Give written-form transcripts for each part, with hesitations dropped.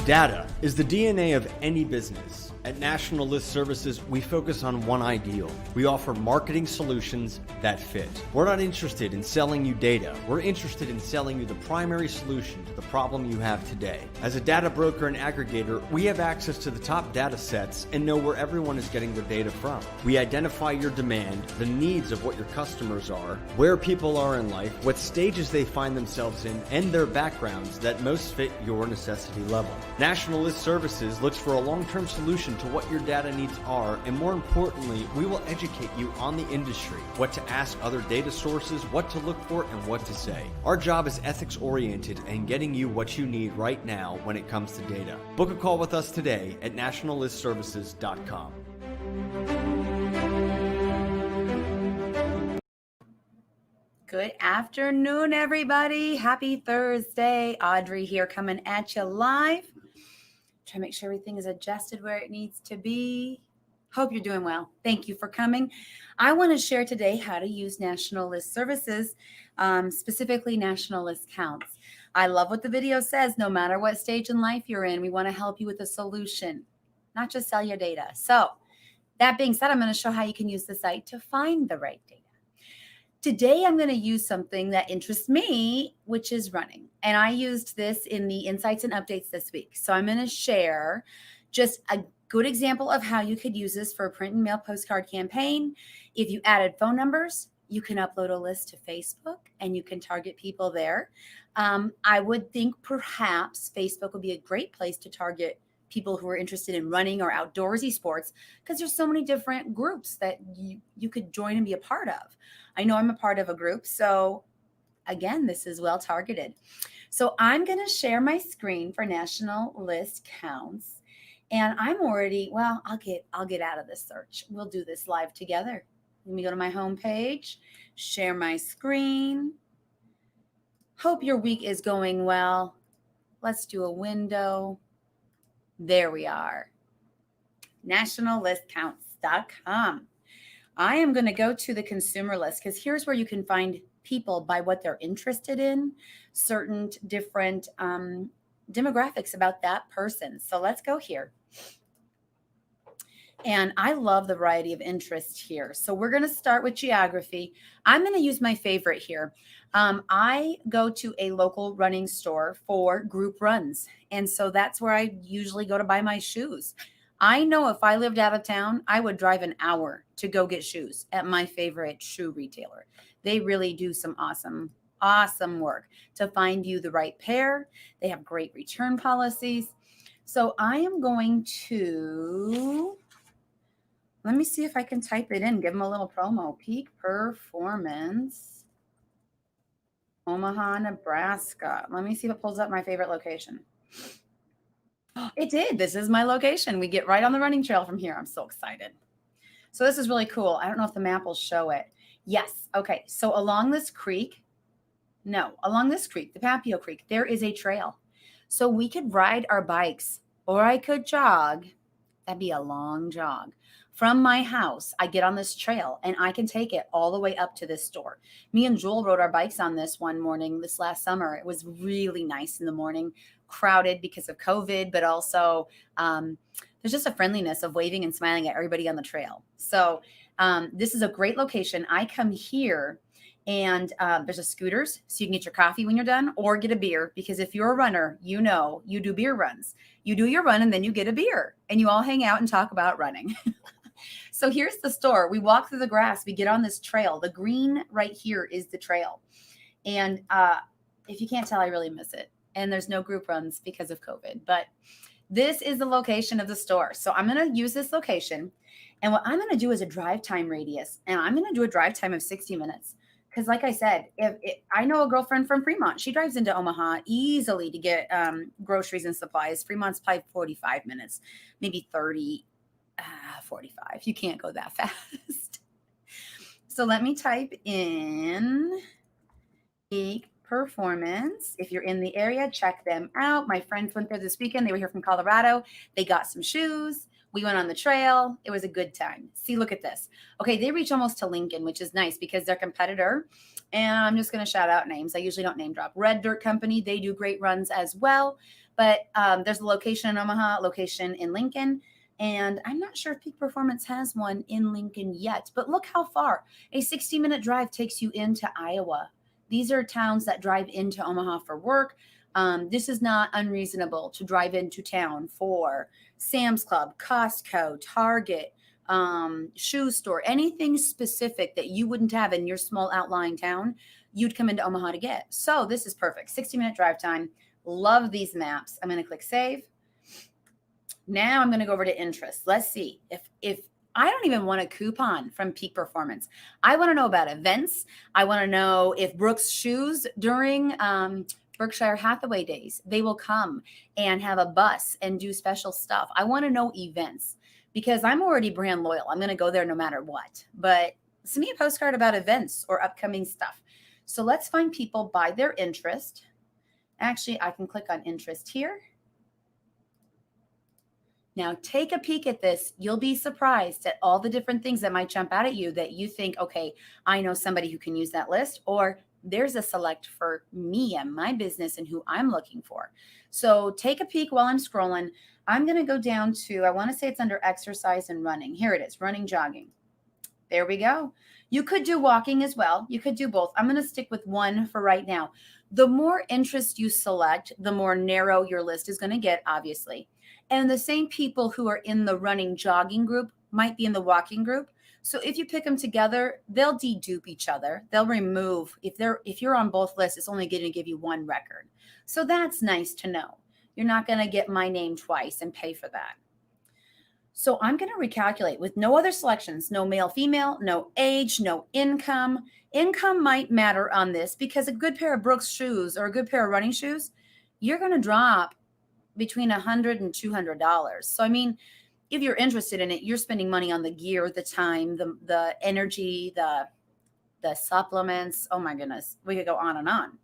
Data is the DNA of any business. At National List Services, we focus on one ideal. We offer marketing solutions that fit. We're not interested in selling you data. We're interested in selling you the primary solution to the problem you have today. As a data broker and aggregator, we have access to the top data sets and know where everyone is getting their data from. We identify your demand, the needs of what your customers are, where people are in life, what stages they find themselves in, and their backgrounds that most fit your necessity level. National List Services looks for a long-term solution to what your data needs are, and more importantly, we will educate you on the industry, what to ask other data sources, what to look for, and what to say. Our job is ethics-oriented and getting you what you need right now when it comes to data. Book a call with us today at nationallistservices.com. Good afternoon, everybody. Happy Thursday. Audrey here coming at you live. Try to make sure everything is adjusted where it needs to be. Hope you're doing well. Thank you for coming. I want to share today how to use National List Services, specifically National List Counts. I love what the video says. No matter what stage in life you're in, we want to help you with a solution, not just sell your data. So that being said, I'm going to show how you can use the site to find the right data. Today, I'm going to use something that interests me, which is running. And I used this in the Insights and Updates this week. So I'm going to share just a good example of how you could use this for a print and mail postcard campaign. If you added phone numbers, you can upload a list to Facebook and you can target people there. I would think perhaps Facebook would be a great place to target people who are interested in running or outdoorsy sports, because there's so many different groups that you could join and be a part of. I know I'm a part of a group, so again, this is well targeted. So I'm going to share my screen for National List Counts, and I'm already, well, I'll get out of this search. We'll do this live together. Let me go to my home page, share my screen. Hope your week is going well. Let's do a window. There we are. nationallistcounts.com. I am going to go to the consumer list because here's where you can find people by what they're interested in, certain different demographics about that person. So let's go here. And I love the variety of interests here. So we're going to start with geography. I'm going to use my favorite here. I go to a local running store for group runs. And so that's where I usually go to buy my shoes. I know if I lived out of town, I would drive an hour to go get shoes at my favorite shoe retailer. They really do some awesome work to find you the right pair. They have great return policies. So I am going to, let me see if I can type it in, give them a little promo. Peak Performance, Omaha, Nebraska. Let me see if it pulls up my favorite location. It did. This is my location. We get right on the running trail from here. I'm so excited. So this is really cool. I don't know if the map will show it. Yes. Okay. So along this creek, the Papio Creek, there is a trail. So we could ride our bikes, or I could jog. That'd be a long jog. From my house, I get on this trail and I can take it all the way up to this store. Me and Jewel rode our bikes on this one morning this last summer. It was really nice in the morning, crowded because of COVID, but also there's just a friendliness of waving and smiling at everybody on the trail. So this is a great location. I come here and there's a scooters, so you can get your coffee when you're done or get a beer, because if you're a runner, you know, you do beer runs. You do your run and then you get a beer and you all hang out and talk about running. So here's the store. We walk through the grass. We get on this trail. The green right here is the trail. And if you can't tell, I really miss it. And there's no group runs because of COVID. But this is the location of the store. So I'm going to use this location. And what I'm going to do is a drive time radius. And I'm going to do a drive time of 60 minutes. Because like I said, I know a girlfriend from Fremont. She drives into Omaha easily to get groceries and supplies. Fremont's probably 45 minutes, maybe 30. 45. You can't go that fast. So let me type in Peak Performance. If you're in the area, check them out. My friends went there this weekend. They were here from Colorado. They got some shoes. We went on the trail. It was a good time. See, look at this. Okay, they reach almost to Lincoln, which is nice because their competitor And I'm just going to shout out names. I usually don't name drop. Red Dirt Company, they do great runs as well. But there's a location in Omaha, location in Lincoln. And I'm not sure if Peak Performance has one in Lincoln yet. But look how far. A 60-minute drive takes you into Iowa. These are towns that drive into Omaha for work. This is not unreasonable to drive into town for Sam's Club, Costco, Target, shoe store, anything specific that you wouldn't have in your small outlying town, you'd come into Omaha to get. So this is perfect. 60-minute drive time. Love these maps. I'm going to click save. Now I'm going to go over to interest. Let's see if I don't even want a coupon from Peak Performance. I want to know about events. I want to know if Brooks Shoes during Berkshire Hathaway days, they will come and have a bus and do special stuff. I want to know events because I'm already brand loyal. I'm going to go there no matter what. But send me a postcard about events or upcoming stuff. So let's find people by their interest. Actually, I can click on interest here. Now, take a peek at this. You'll be surprised at all the different things that might jump out at you that you think, okay, I know somebody who can use that list, or there's a select for me and my business and who I'm looking for. So take a peek while I'm scrolling. I'm going to go down to, I want to say it's under exercise and running. Here it is, running, jogging. There we go. You could do walking as well. You could do both. I'm going to stick with one for right now. The more interest you select, the more narrow your list is going to get, obviously. And the same people who are in the running jogging group might be in the walking group. So if you pick them together, they'll dedupe each other. They'll remove, if you're on both lists, it's only going to give you one record. So that's nice to know. You're not going to get my name twice and pay for that. So I'm going to recalculate with no other selections, no male, female, no age, no income. Income might matter on this because a good pair of Brooks shoes or a good pair of running shoes, you're going to drop between $100 and $200. So, I mean, if you're interested in it, you're spending money on the gear, the time, the energy, the supplements. Oh my goodness, we could go on and on.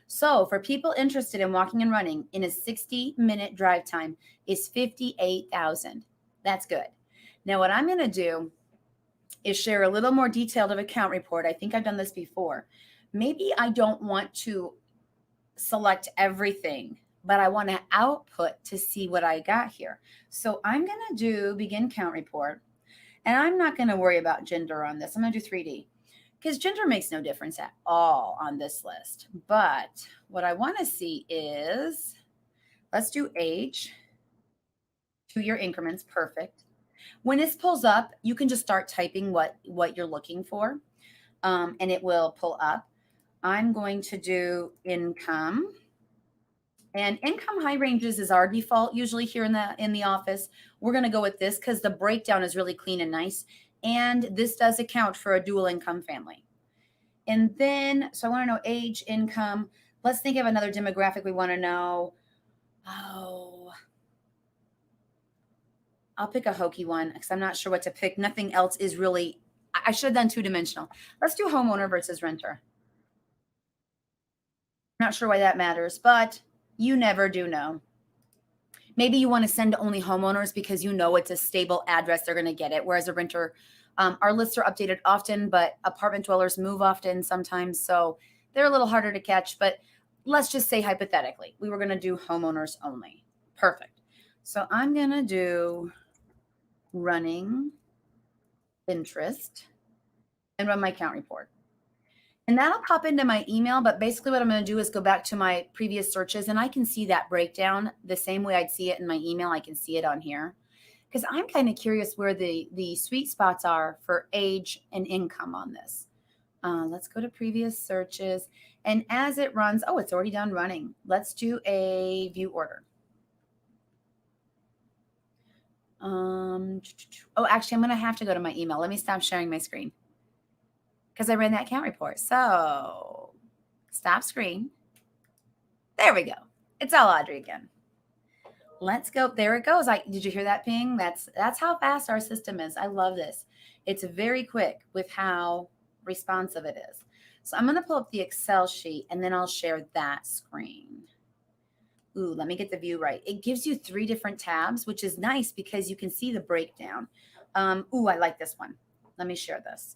So for people interested in walking and running in a 60-minute drive time is $58,000. That's good. Now, what I'm going to do is share a little more detailed of account report. I think I've done this before. Maybe I don't want to select everything, but I want to output to see what I got here. So I'm going to do begin count report, and I'm not going to worry about gender on this. I'm going to do 3D because gender makes no difference at all on this list. But what I want to see is, let's do age, 2-year increments. Perfect. When this pulls up, you can just start typing what you're looking for, and it will pull up. I'm going to do income. And income high ranges is our default usually here in the office. We're going to go with this because the breakdown is really clean and nice. And this does account for a dual income family. And then, so I want to know age, income. Let's think of another demographic we want to know. Oh, I'll pick a hokey one because I'm not sure what to pick. Nothing else is really, I should have done 2-dimensional. Let's do homeowner versus renter. Not sure why that matters, but you never do know. Maybe you want to send only homeowners because you know it's a stable address. They're going to get it. Whereas a renter, our lists are updated often, but apartment dwellers move often sometimes. So they're a little harder to catch. But let's just say hypothetically, we were going to do homeowners only. Perfect. So I'm going to do running interest and run my count report. And that'll pop into my email, but basically what I'm going to do is go back to my previous searches and I can see that breakdown the same way I'd see it in my email. I can see it on here because I'm kind of curious where the sweet spots are for age and income on this. Let's go to previous searches. And as it runs, oh, it's already done running. Let's do a view order. Oh, actually, I'm going to have to go to my email. Let me stop sharing my screen because I ran that count report. So stop screen. There we go. It's all Audrey again. Let's go. There it goes. Did you hear that ping? That's how fast our system is. I love this. It's very quick with how responsive it is. So I'm going to pull up the Excel sheet and then I'll share that screen. Ooh, let me get the view right. It gives you 3 different tabs, which is nice because you can see the breakdown. Ooh, I like this one. Let me share this.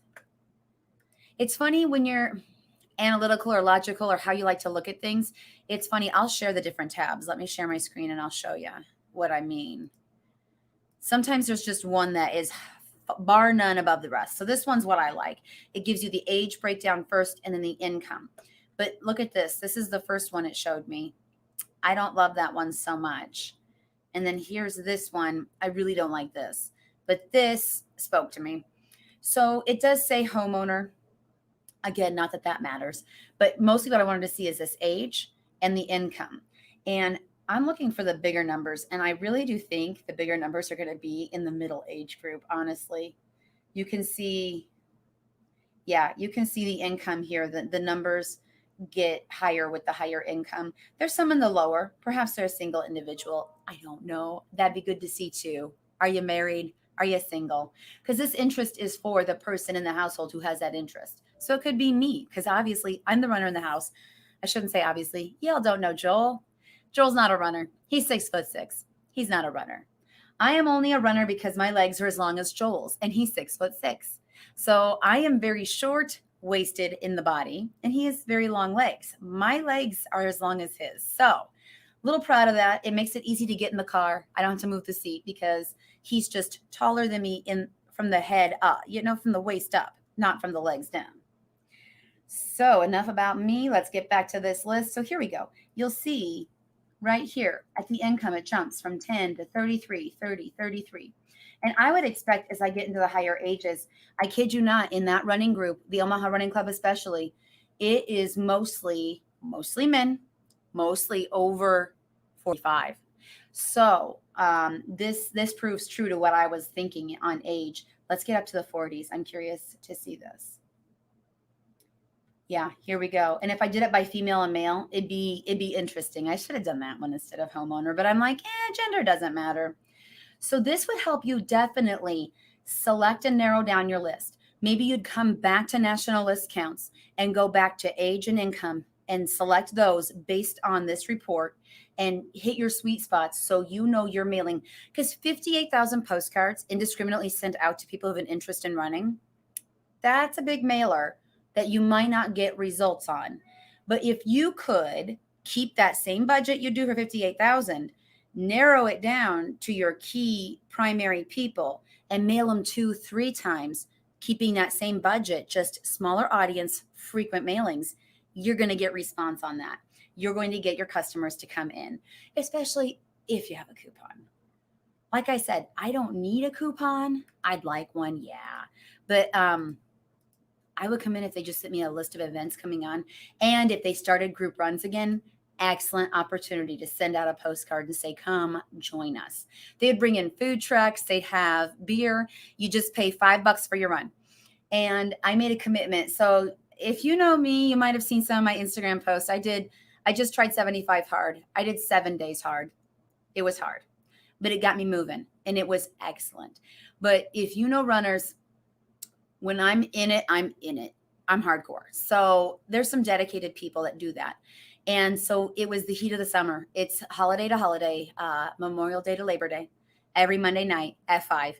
It's funny when analytical or logical or how you like to look at things. It's funny. I'll share the different tabs. Let me share my screen and I'll show you what I mean. Sometimes there's just one that is bar none above the rest. So this one's what I like. It gives you the age breakdown first and then the income. But look at this. This is the first one it showed me. I don't love that one so much. And then here's this one. I really don't like this, but this spoke to me. So it does say homeowner. Again, not that that matters, but mostly what I wanted to see is this age and the income. And I'm looking for the bigger numbers. And I really do think the bigger numbers are going to be in the middle age group. Honestly, you can see, you can see the income here. The numbers get higher with the higher income. There's some in the lower. Perhaps they're a single individual. I don't know. That'd be good to see too. Are you married? Are you single? Because this interest is for the person in the household who has that interest. So it could be me, because obviously I'm the runner in the house. I shouldn't say obviously. Y'all don't know Joel. Joel's not a runner. He's 6'6". He's not a runner. I am only a runner because my legs are as long as Joel's, and he's 6'6". So I am very short-waisted in the body, and he has very long legs. My legs are as long as his. So a little proud of that. It makes it easy to get in the car. I don't have to move the seat because he's just taller than me from the head up, from the waist up, not from the legs down. So enough about me. Let's get back to this list. So here we go. You'll see right here at the income, it jumps from 10 to 33, 30, 33. And I would expect as I get into the higher ages, I kid you not, in that running group, the Omaha Running Club especially, it is mostly men, mostly over 45. So this proves true to what I was thinking on age. Let's get up to the 40s. I'm curious to see this. Yeah, here we go. And if I did it by female and male, it'd be interesting. I should have done that one instead of homeowner, but I'm like, gender doesn't matter. So this would help you definitely select and narrow down your list. Maybe you'd come back to national list counts and go back to age and income and select those based on this report and hit your sweet spots so you know you're mailing. Because 58,000 postcards indiscriminately sent out to people who have an interest in running, that's a big mailer that you might not get results on. But if you could keep that same budget you do for 58,000, narrow it down to your key primary people and mail them 2-3 times, keeping that same budget, just smaller audience, frequent mailings, you're going to get response on that. You're going to get your customers to come in, especially if you have a coupon. Like I said, I don't need a coupon. I'd like one, yeah. But I would come in if they just sent me a list of events coming on. And if they started group runs again, excellent opportunity to send out a postcard and say, come join us. They'd bring in food trucks. They'd have beer. You just pay $5 for your run. And I made a commitment. So if you know me, you might have seen some of my Instagram posts. I just tried 75 hard. I did 7 days hard. It was hard, but it got me moving and it was excellent. But if you know runners, when I'm in it, I'm in it. I'm hardcore. So there's some dedicated people that do that. And so it was the heat of the summer. It's holiday to holiday, Memorial Day to Labor Day, every Monday night at 5.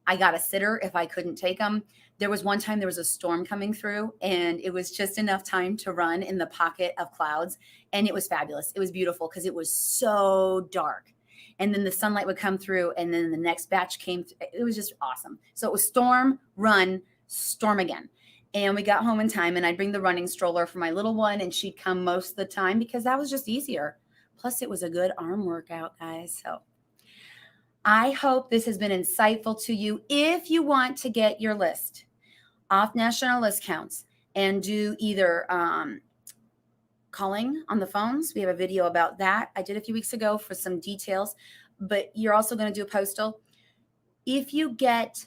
I got a sitter if I couldn't take them. There was one time there was a storm coming through and it was just enough time to run in the pocket of clouds. And it was fabulous. It was beautiful because it was so dark. And then the sunlight would come through and then the next batch came. It was just awesome. So it was storm, run, storm again. And we got home in time and I'd bring the running stroller for my little one and she'd come most of the time because that was just easier. Plus it was a good arm workout, guys. So I hope this has been insightful to you. If you want to get your list off national list counts and do either calling on the phones, we have a video about that. I did a few weeks ago for some details, but you're also going to do a postal. If you get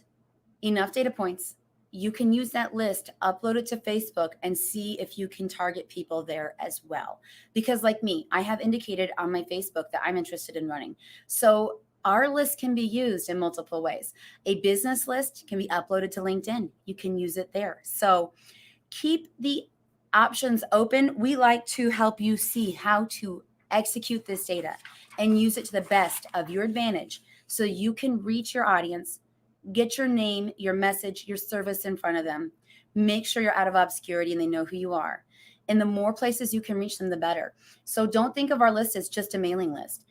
enough data points, you can use that list, upload it to Facebook, and see if you can target people there as well. Because like me, I have indicated on my Facebook that I'm interested in running. So our list can be used in multiple ways. A business list can be uploaded to LinkedIn. You can use it there. So keep the options open. We like to help you see how to execute this data and use it to the best of your advantage so you can reach your audience, get your name, your message, your service in front of them. Make sure you're out of obscurity and they know who you are. And the more places you can reach them, the better. So don't think of our list as just a mailing list.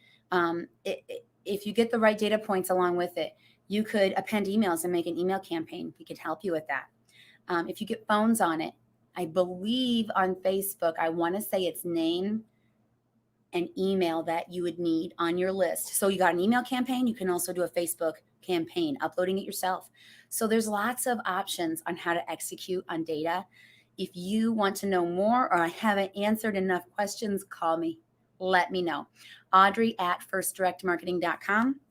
If you get the right data points along with it, you could append emails and make an email campaign. We could help you with that. If you get phones on it, I believe on Facebook, I want to say it's name and email that you would need on your list. So you got an email campaign. You can also do a Facebook campaign, uploading it yourself. So there's lots of options on how to execute on data. If you want to know more or I haven't answered enough questions, call me. Let me know. Audrey at firstdirectmarketing.com.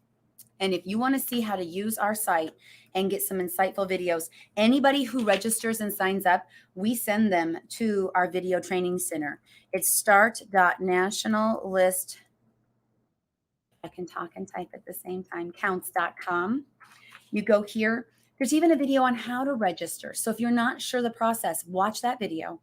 And if you want to see how to use our site and get some insightful videos, anybody who registers and signs up, we send them to our video training center. It's start.nationallist. I can talk and type at the same time, counts.com. You go here. There's even a video on how to register. So if you're not sure the process, watch that video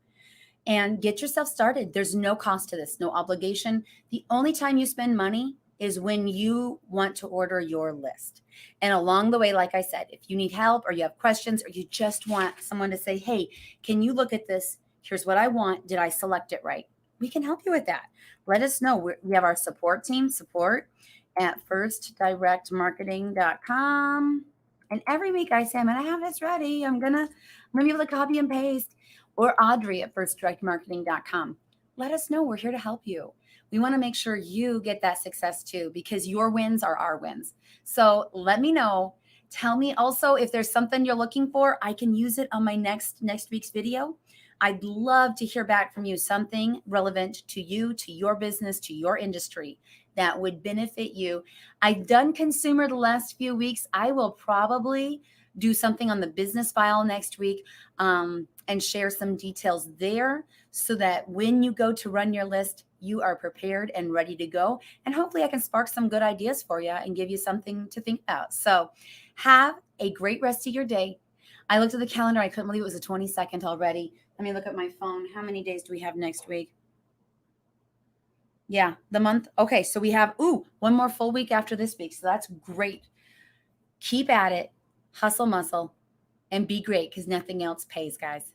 and get yourself started. There's no cost to this, no obligation. The only time you spend money is when you want to order your list. And along the way, like I said, if you need help or you have questions or you just want someone to say, hey, can you look at this? Here's what I want. Did I select it right? We can help you with that. Let us know. We have our support team, support at firstdirectmarketing.com. And every week I say, I'm going to have this ready. I'm going to be able to copy and paste. Or Audrey at firstdirectmarketing.com. Let us know. We're here to help you. We want to make sure you get that success too, because your wins are our wins. So let me know. Tell me also if there's something you're looking for. I can use it on my next week's video. I'd love to hear back from you, something relevant to you, to your business, to your industry that would benefit you. I've done consumer the last few weeks. I will probably do something on the business file next week and share some details there so that when you go to run your list, you are prepared and ready to go. And hopefully I can spark some good ideas for you and give you something to think about. So have a great rest of your day. I looked at the calendar. I couldn't believe it was the 22nd already. Let me look at my phone. How many days do we have next week? Yeah, the month. Okay, so we have, one more full week after this week. So that's great. Keep at it, hustle muscle, and be great because nothing else pays, guys.